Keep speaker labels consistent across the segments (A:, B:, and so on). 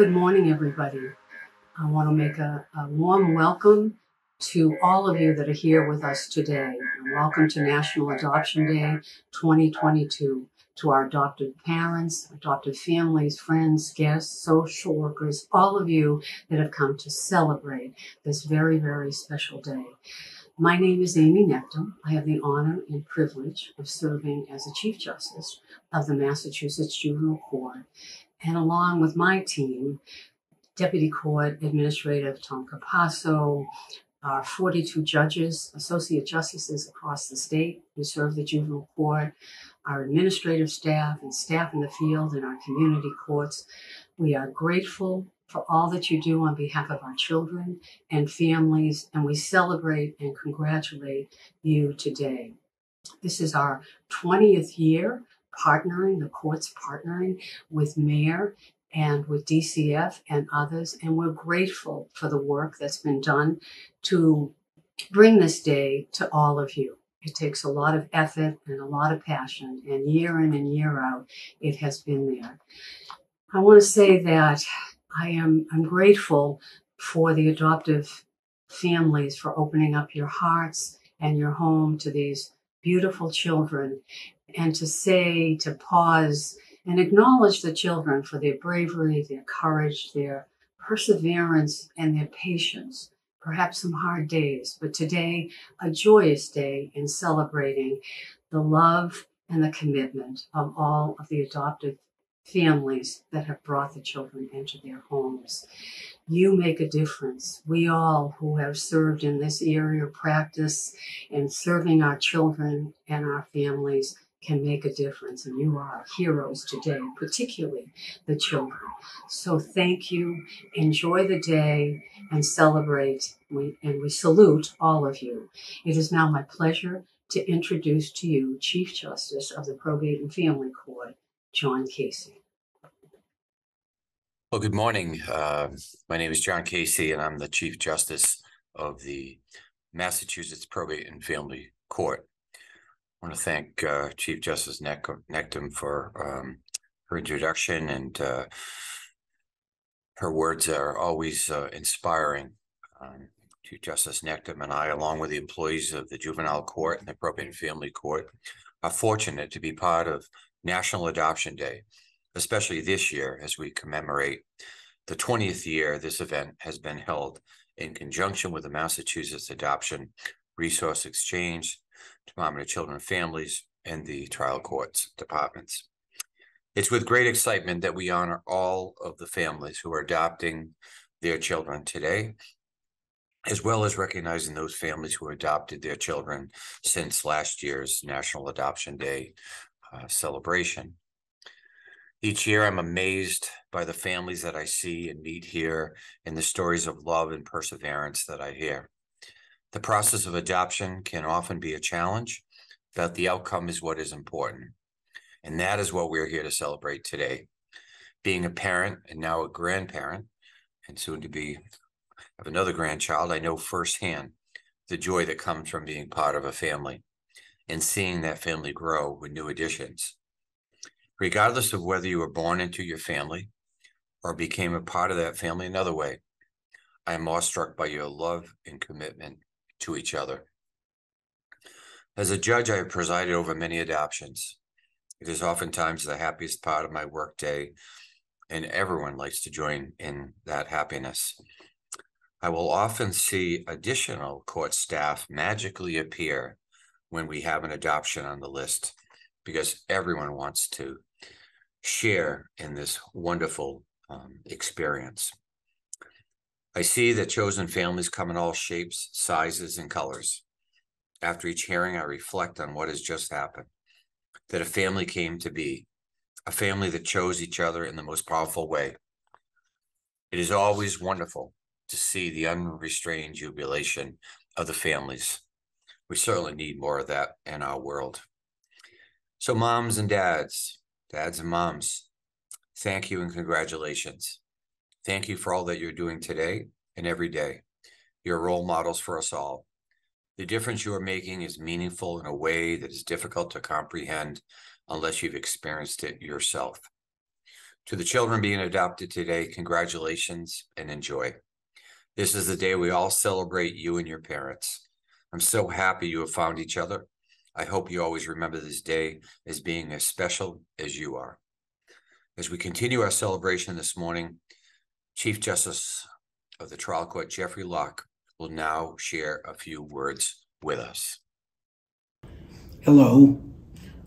A: Good morning, everybody. I want to make a warm welcome to all of you that are here with us today. Welcome to National Adoption Day 2022, to our adopted parents, adopted families, friends, guests, social workers, all of you that have come to celebrate this very, very special day. My name is Amy Nectum. I have the honor and privilege of serving as the Chief Justice of the Massachusetts Juvenile Court, and along with my team, Deputy Court Administrative Tom Capasso, our 42 judges, associate justices across the state who serve the juvenile court, our administrative staff and staff in the field in our community courts. We are grateful for all that you do on behalf of our children and families, and we celebrate and congratulate you today. This is our 20th year partnering, the courts partnering with MARE and with DCF and others, and we're grateful for the work that's been done to bring this day to all of you. It takes a lot of effort and a lot of passion, and year in and year out, it has been there. I want to say that I'm grateful for the adoptive families for opening up your hearts and your home to these beautiful children, and to pause and acknowledge the children for their bravery, their courage, their perseverance, and their patience. Perhaps some hard days, but today, a joyous day in celebrating the love and the commitment of all of the adopted families that have brought the children into their homes. You make a difference. We all who have served in this area of practice and serving our children and our families can make a difference, and you are heroes today, particularly the children. So thank you. Enjoy the day and celebrate. We salute all of you. It is now my pleasure to introduce to you Chief Justice of the Probate and Family Court, John Casey.
B: Well, good morning. My name is John Casey, and I'm the Chief Justice of the Massachusetts Probate and Family Court. I want to thank Chief Justice Nectum for her introduction, and her words are always inspiring. Chief Justice Nectum and I, along with the employees of the Juvenile Court and the Probate and Family Court, are fortunate to be part of National Adoption Day, especially this year as we commemorate the 20th year this event has been held in conjunction with the Massachusetts Adoption Resource Exchange, Department of Children and Families, and the trial courts departments. It's with great excitement that we honor all of the families who are adopting their children today, as well as recognizing those families who adopted their children since last year's National Adoption Day celebration. Each year, I'm amazed by the families that I see and meet here and the stories of love and perseverance that I hear. The process of adoption can often be a challenge, but the outcome is what is important. And that is what we're here to celebrate today. Being a parent and now a grandparent, and soon to be have another grandchild, I know firsthand the joy that comes from being part of a family and seeing that family grow with new additions. Regardless of whether you were born into your family or became a part of that family another way, I am awestruck by your love and commitment to each other. As a judge, I have presided over many adoptions. It is oftentimes the happiest part of my workday, and everyone likes to join in that happiness. I will often see additional court staff magically appear when we have an adoption on the list, because everyone wants to share in this wonderful experience. I see that chosen families come in all shapes, sizes, and colors. After each hearing, I reflect on what has just happened, that a family came to be, a family that chose each other in the most powerful way. It is always wonderful to see the unrestrained jubilation of the families. We certainly need more of that in our world. So moms and dads and moms, thank you and congratulations. Thank you for all that you're doing today and every day. You're role models for us all. The difference you are making is meaningful in a way that is difficult to comprehend unless you've experienced it yourself. To the children being adopted today, congratulations and enjoy. This is the day we all celebrate you and your parents. I'm so happy you have found each other. I hope you always remember this day as being as special as you are. As we continue our celebration this morning, Chief Justice of the Trial Court, Jeffrey Locke, will now share a few words with us.
C: Hello,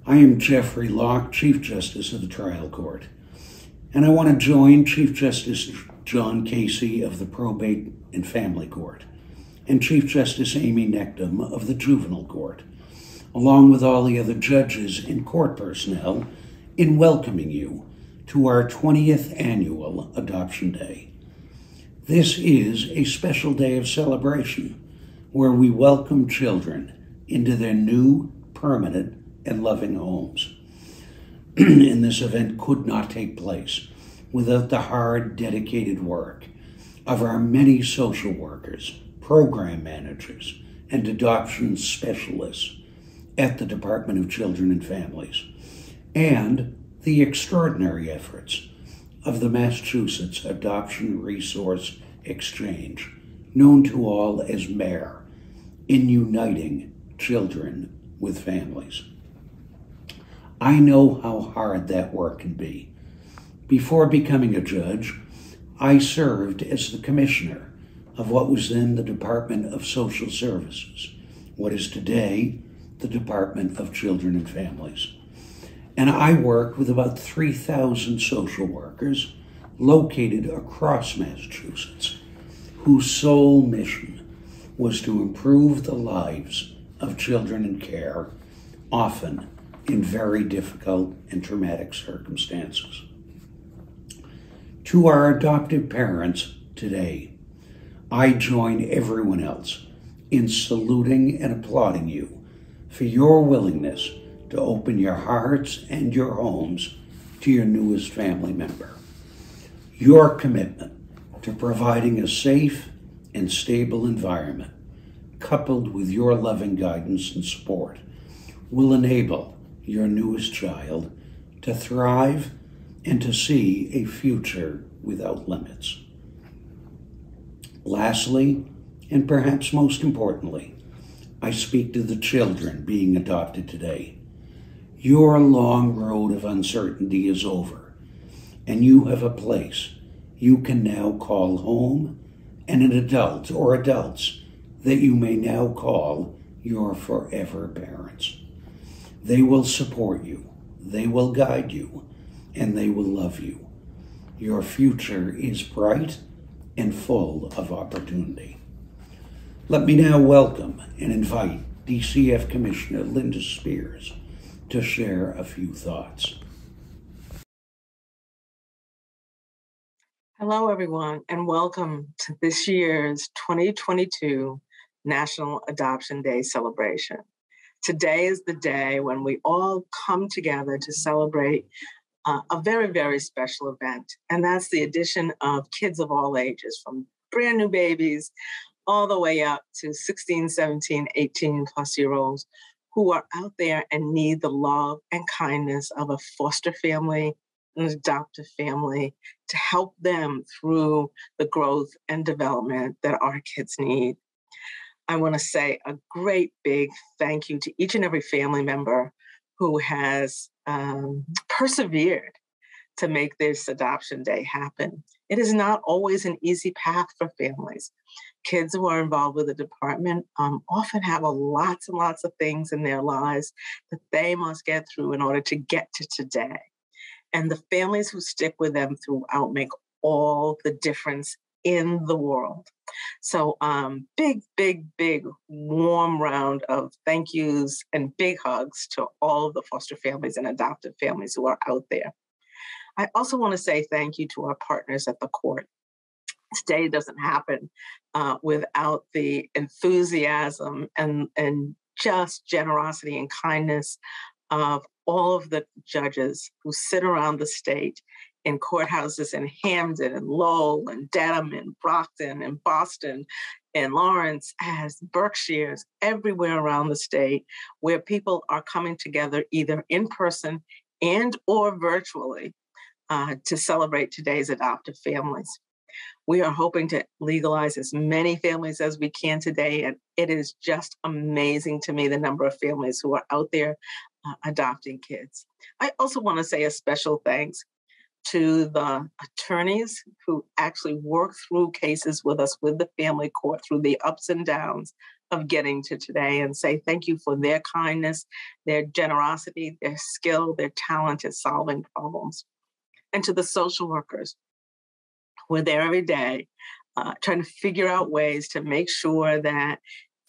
C: I am Jeffrey Locke, Chief Justice of the Trial Court, and I want to join Chief Justice John Casey of the Probate and Family Court and Chief Justice Amy Nectum of the Juvenile Court, along with all the other judges and court personnel, in welcoming you to our 20th annual Adoption Day. This is a special day of celebration where we welcome children into their new, permanent, and loving homes. And this event could not take place without the hard, dedicated work of our many social workers, program managers, and adoption specialists at the Department of Children and Families, and the extraordinary efforts of the Massachusetts Adoption Resource Exchange, known to all as MARE, in uniting children with families. I know how hard that work can be. Before becoming a judge, I served as the commissioner of what was then the Department of Social Services, what is today the Department of Children and Families. And I worked with about 3,000 social workers located across Massachusetts, whose sole mission was to improve the lives of children in care, often in very difficult and traumatic circumstances. To our adoptive parents today, I join everyone else in saluting and applauding you for your willingness to open your hearts and your homes to your newest family member. Your commitment to providing a safe and stable environment, coupled with your loving guidance and support, will enable your newest child to thrive and to see a future without limits. Lastly, and perhaps most importantly, I speak to the children being adopted today. Your long road of uncertainty is over, and you have a place you can now call home, and an adult or adults that you may now call your forever parents. They will support you, they will guide you, and they will love you. Your future is bright and full of opportunity. Let me now welcome and invite DCF Commissioner Linda Spears to share a few thoughts.
D: Hello, everyone, and welcome to this year's 2022 National Adoption Day celebration. Today is the day when we all come together to celebrate a very, very special event, and that's the addition of kids of all ages, from brand new babies all the way up to 16, 17, 18 plus year olds who are out there and need the love and kindness of a foster family, an adoptive family, to help them through the growth and development that our kids need. I want to say a great big thank you to each and every family member who has persevered to make this adoption day happen. It is not always an easy path for families. Kids who are involved with the department often have lots and lots of things in their lives that they must get through in order to get to today. And the families who stick with them throughout make all the difference in the world. So big, big, big warm round of thank yous and big hugs to all of the foster families and adoptive families who are out there. I also want to say thank you to our partners at the court. Today doesn't happen without the enthusiasm and just generosity and kindness of all of the judges who sit around the state in courthouses in Hamden and Lowell and Dedham and Brockton and Boston and Lawrence, as Berkshires, everywhere around the state, where people are coming together either in person and or virtually to celebrate today's adoptive families. We are hoping to legalize as many families as we can today, and it is just amazing to me the number of families who are out there adopting kids. I also want to say a special thanks to the attorneys who actually work through cases with us with the family court through the ups and downs of getting to today, and say thank you for their kindness, their generosity, their skill, their talent at solving problems. And to the social workers, we're there every day trying to figure out ways to make sure that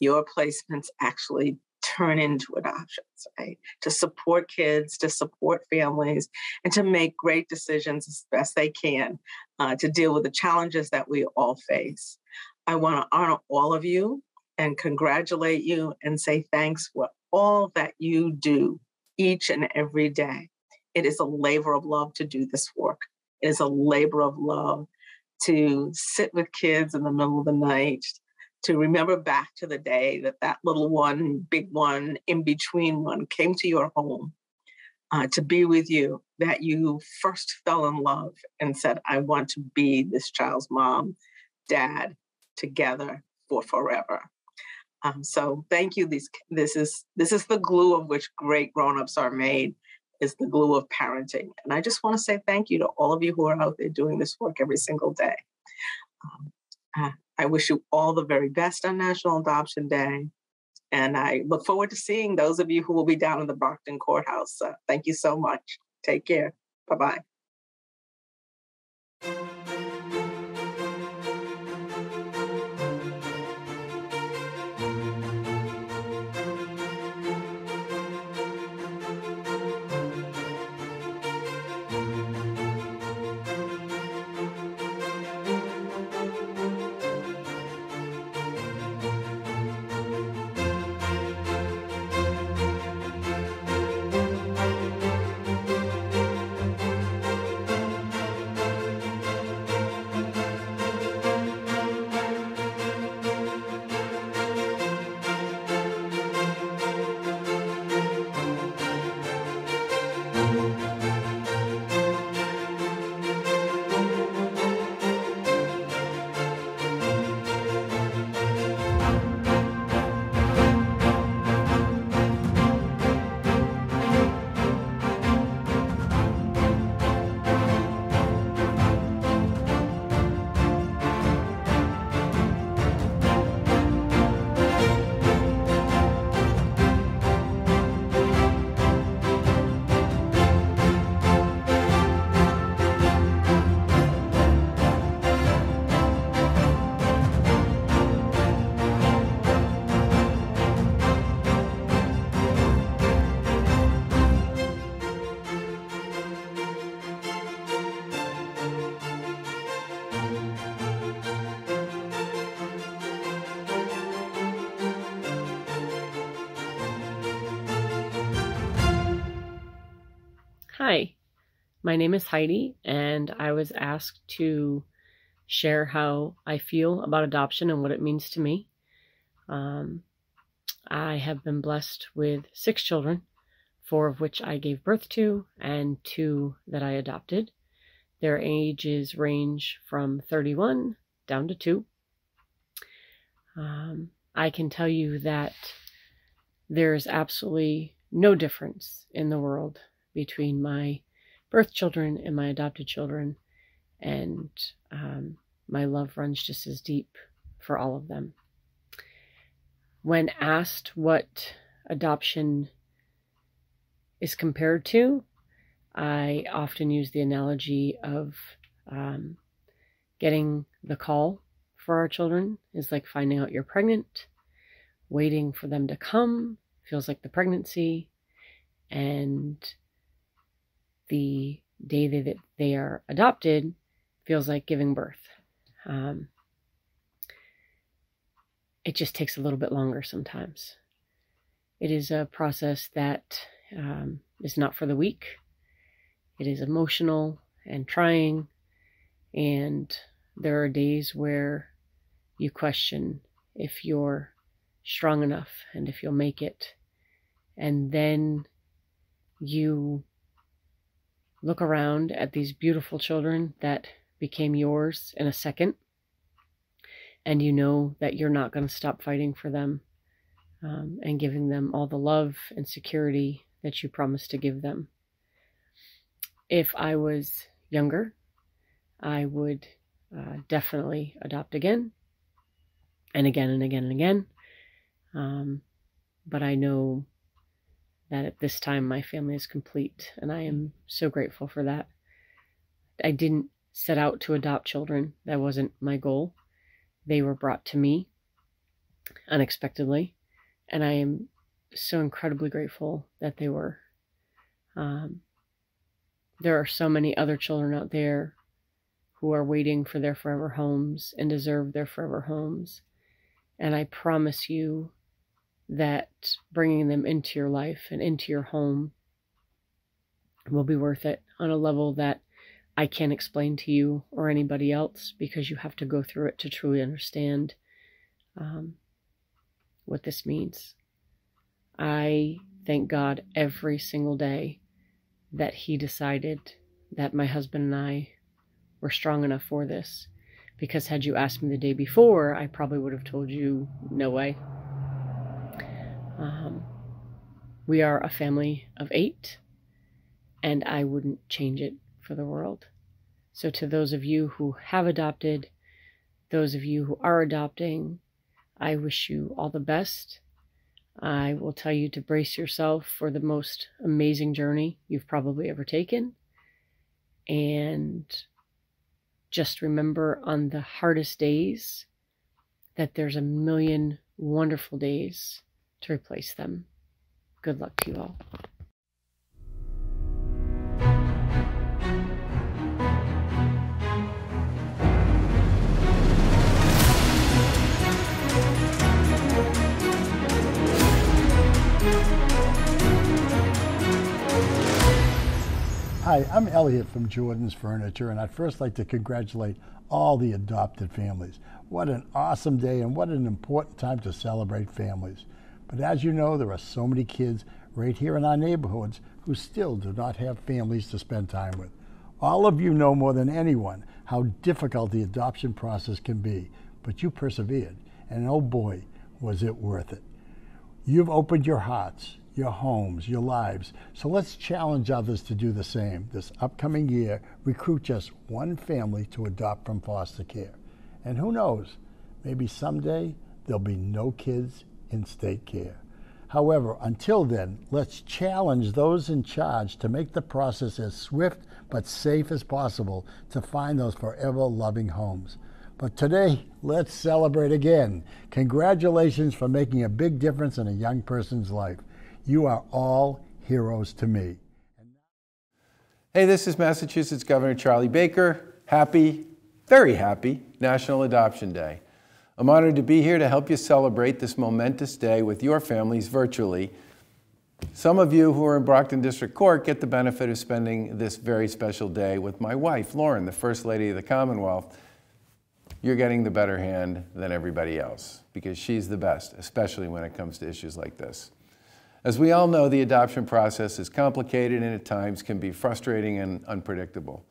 D: your placements actually turn into adoptions, right? To support kids, to support families, and to make great decisions as best they can to deal with the challenges that we all face. I want to honor all of you and congratulate you and say thanks for all that you do each and every day. It is a labor of love to do this work. It is a labor of love to sit with kids in the middle of the night, to remember back to the day that that little one, big one, in between one came to your home to be with you, that you first fell in love and said, I want to be this child's mom, dad, together for forever. So thank you. This is the glue of which great grown-ups are made, is the glue of parenting. And I just want to say thank you to all of you who are out there doing this work every single day. I wish you all the very best on National Adoption Day. And I look forward to seeing those of you who will be down in the Brockton Courthouse. Thank you so much. Take care. Bye-bye.
E: Hi, my name is Heidi, and I was asked to share how I feel about adoption and what it means to me. I have been blessed with 6 children, 4 of which I gave birth to, and 2 that I adopted. Their ages range from 31 down to 2. I can tell you that there's absolutely no difference in the world between my birth children and my adopted children, and my love runs just as deep for all of them. When asked what adoption is compared to, I often use the analogy of getting the call for our children is like finding out you're pregnant. Waiting for them to come feels like the pregnancy, and the day that they are adopted feels like giving birth. It just takes a little bit longer sometimes. It is a process that is not for the weak. It is emotional and trying, and there are days where you question if you're strong enough and if you'll make it, and then you look around at these beautiful children that became yours in a second, and you know that you're not going to stop fighting for them and giving them all the love and security that you promised to give them. If I was younger, I would definitely adopt again and again and again and again. But I know that at this time my family is complete, and I am so grateful for that. I didn't set out to adopt children. That wasn't my goal. They were brought to me unexpectedly, and I am so incredibly grateful that they were. There are so many other children out there who are waiting for their forever homes and deserve their forever homes. And I promise you that bringing them into your life and into your home will be worth it on a level that I can't explain to you or anybody else, because you have to go through it to truly understand what this means. I thank God every single day that He decided that my husband and I were strong enough for this, because had you asked me the day before, I probably would have told you no way. We are a family of 8, and I wouldn't change it for the world. So to those of you who have adopted, those of you who are adopting, I wish you all the best. I will tell you to brace yourself for the most amazing journey you've probably ever taken. And just remember, on the hardest days, that there's a million wonderful days to replace them. Good luck to you all.
F: Hi, I'm Elliot from Jordan's Furniture, and I'd first like to congratulate all the adopted families. What an awesome day, and what an important time to celebrate families. But as you know, there are so many kids right here in our neighborhoods who still do not have families to spend time with. All of you know more than anyone how difficult the adoption process can be, but you persevered, and oh boy, was it worth it. You've opened your hearts, your homes, your lives. So let's challenge others to do the same. This upcoming year, recruit just one family to adopt from foster care. And who knows, maybe someday there'll be no kids in state care. However, until then, let's challenge those in charge to make the process as swift but safe as possible to find those forever loving homes. But today, let's celebrate again. Congratulations for making a big difference in a young person's life. You are all heroes to me.
G: Hey, this is Massachusetts Governor Charlie Baker. Happy, very happy National Adoption Day. I'm honored to be here to help you celebrate this momentous day with your families virtually. Some of you who are in Brockton District Court get the benefit of spending this very special day with my wife, Lauren, the First Lady of the Commonwealth. You're getting the better hand than everybody else, because she's the best, especially when it comes to issues like this. As we all know, the adoption process is complicated and at times can be frustrating and unpredictable.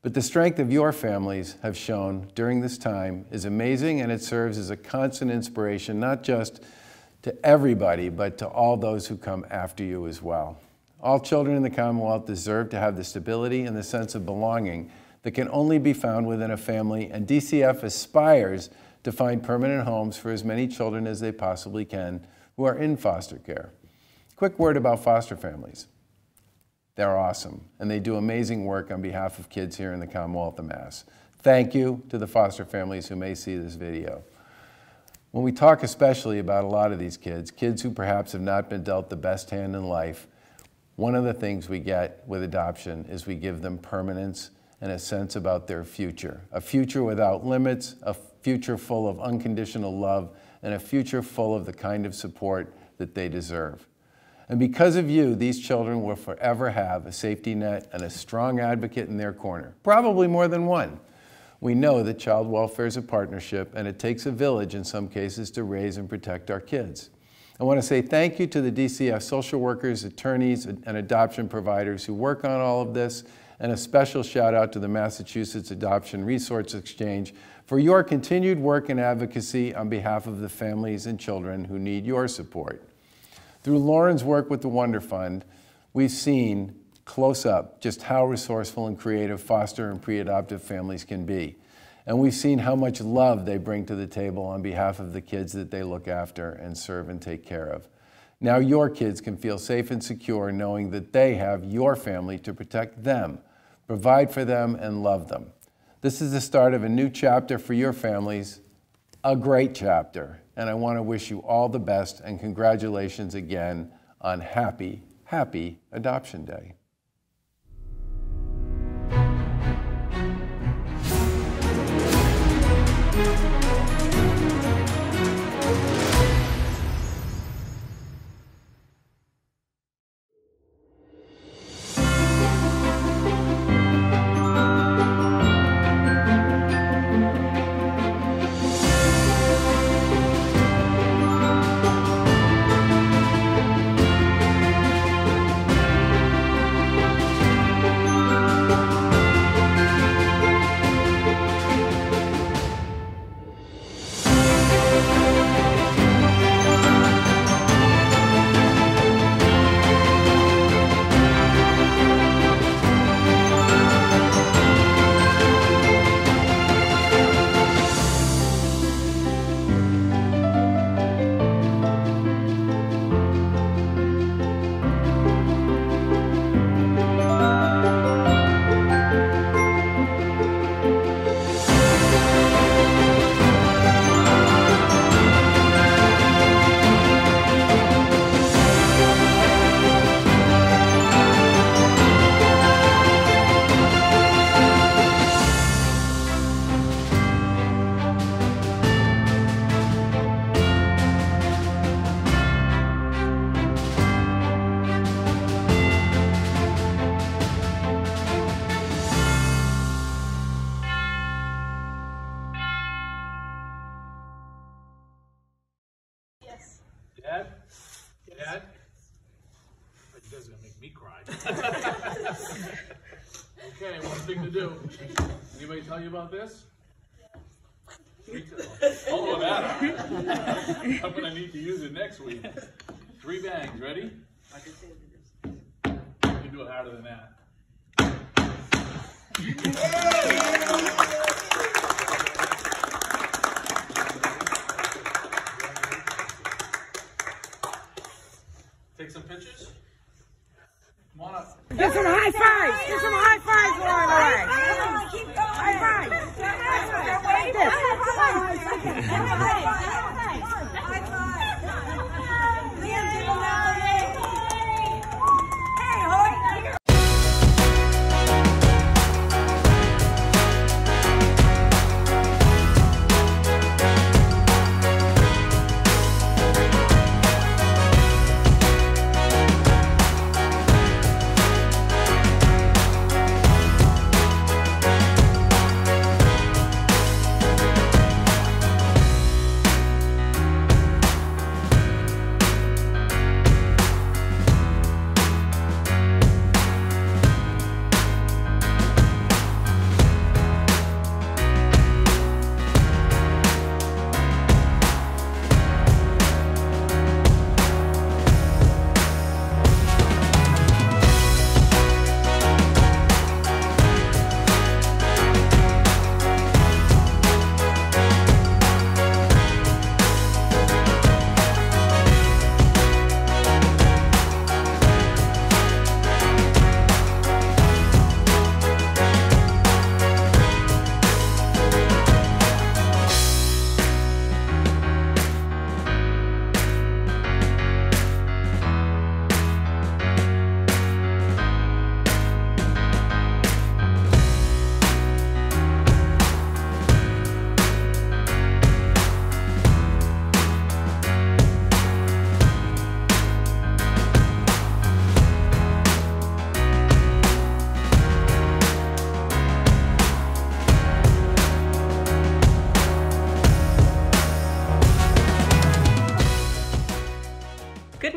G: But the strength of your families have shown during this time is amazing, and it serves as a constant inspiration, not just to everybody, but to all those who come after you as well. All children in the Commonwealth deserve to have the stability and the sense of belonging that can only be found within a family, and DCF aspires to find permanent homes for as many children as they possibly can who are in foster care. Quick word about foster families. They're awesome, and they do amazing work on behalf of kids here in the Commonwealth of Mass. Thank you to the foster families who may see this video. When we talk especially about a lot of these kids who perhaps have not been dealt the best hand in life, one of the things we get with adoption is we give them permanence and a sense about their future. A future without limits, a future full of unconditional love, and a future full of the kind of support that they deserve. And because of you, these children will forever have a safety net and a strong advocate in their corner, probably more than one. We know that child welfare is a partnership, and it takes a village in some cases to raise and protect our kids. I want to say thank you to the DCF social workers, attorneys, and adoption providers who work on all of this, and a special shout out to the Massachusetts Adoption Resource Exchange for your continued work and advocacy on behalf of the families and children who need your support. Through Lauren's work with the Wonder Fund, we've seen close up just how resourceful and creative foster and pre-adoptive families can be. And we've seen how much love they bring to the table on behalf of the kids that they look after and serve and take care of. Now your kids can feel safe and secure knowing that they have your family to protect them, provide for them, and love them. This is the start of a new chapter for your families, a great chapter. And I want to wish you all the best and congratulations again on happy, happy Adoption Day.
H: Dad? Dad? You guys are gonna make me cry. Okay, one thing to do. Anybody tell you about this? Oh, that. I'm gonna need to use it next week. 3 bangs, ready? You can do it harder than that. Take some pictures. Come on up.
I: Get some high fives. Get some high fives along the way. High fives. Like this.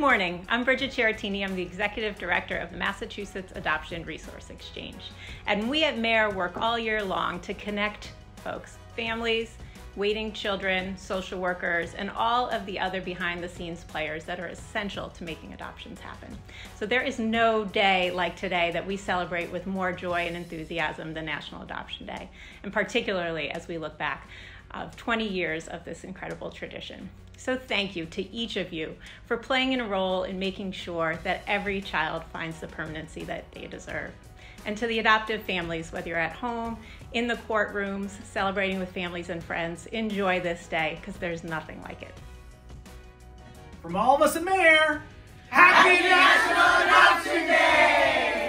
J: morning. I'm Bridget Cherratini. I'm the Executive Director of the Massachusetts Adoption Resource Exchange. And we at MARE work all year long to connect folks, families, waiting children, social workers, and all of the other behind-the-scenes players that are essential to making adoptions happen. So there is no day like today that we celebrate with more joy and enthusiasm than National Adoption Day, and particularly as we look back of 20 years of this incredible tradition. So thank you to each of you for playing a role in making sure that every child finds the permanency that they deserve. And to the adoptive families, whether you're at home, in the courtrooms, celebrating with families and friends, enjoy this day, because there's nothing like it.
K: From all of us at MARE, Happy National Adoption Day!